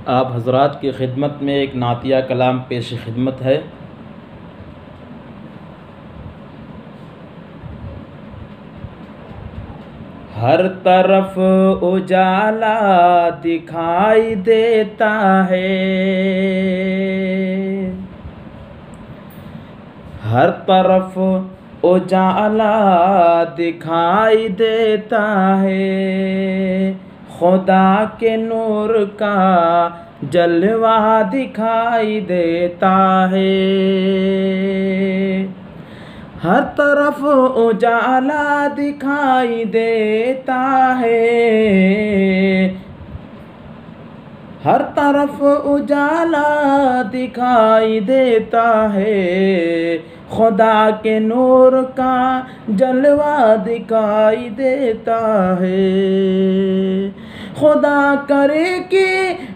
आप हज़रात की खिदमत में एक नातिया कलाम पेश खिदमत है। हर तरफ उजाला दिखाई देता है, हर तरफ उजाला दिखाई देता है, खुदा के नूर का जलवा दिखाई देता है। हर तरफ उजाला दिखाई देता है, हर तरफ उजाला दिखाई देता है, खुदा के नूर का जलवा दिखाई देता है। खुदा करे कि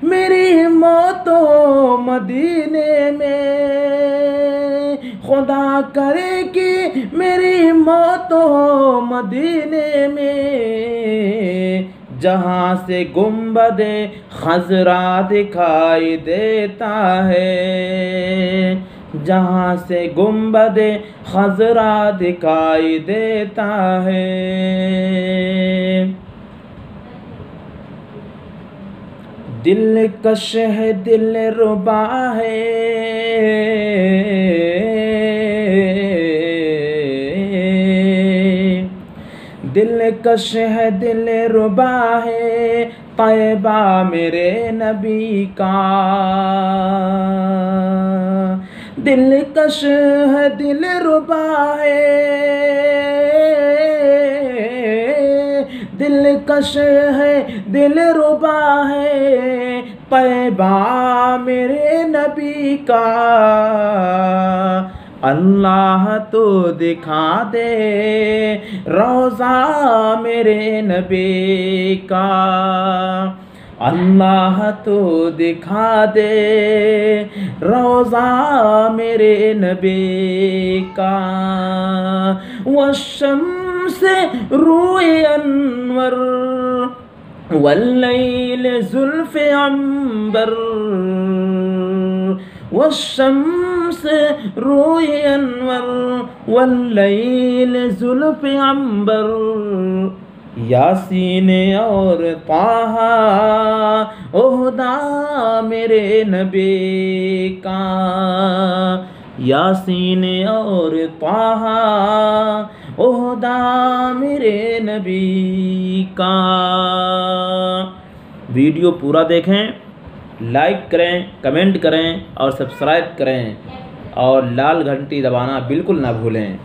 मेरी मौत हो मदीने में, खुदा करे कि मेरी मौत हो मदीने में, जहाँ से गुंबदे खजरा दिखाई देता है, जहाँ से गुंबदे खजरा दिखाई देता है। दिलकश है दिल रुबा है, दिलकश है दिल रुबा है, तैबा मेरे नबी का। दिलकश है दिल रुबा है, दिलकश है दिल रुबा है, तैबा मेरे नबी का। अल्लाह तो दिखा दे रोज़ा मेरे नबी का, अल्लाह तो दिखा दे रोज़ा मेरे नबी का। वशम्स रूए अनवर वल्लैल ज़ुल्फ़े अंबर, वशम्स रूए अनवर वल्लैल ज़ुल्फ़े अंबर। यासीन और ताहा ओहदा मेरे नबी का, यासीन और ताहा ओहदा मेरे नबी का। वीडियो पूरा देखें, लाइक करें, कमेंट करें और सब्सक्राइब करें और लाल घंटी दबाना बिल्कुल ना भूलें।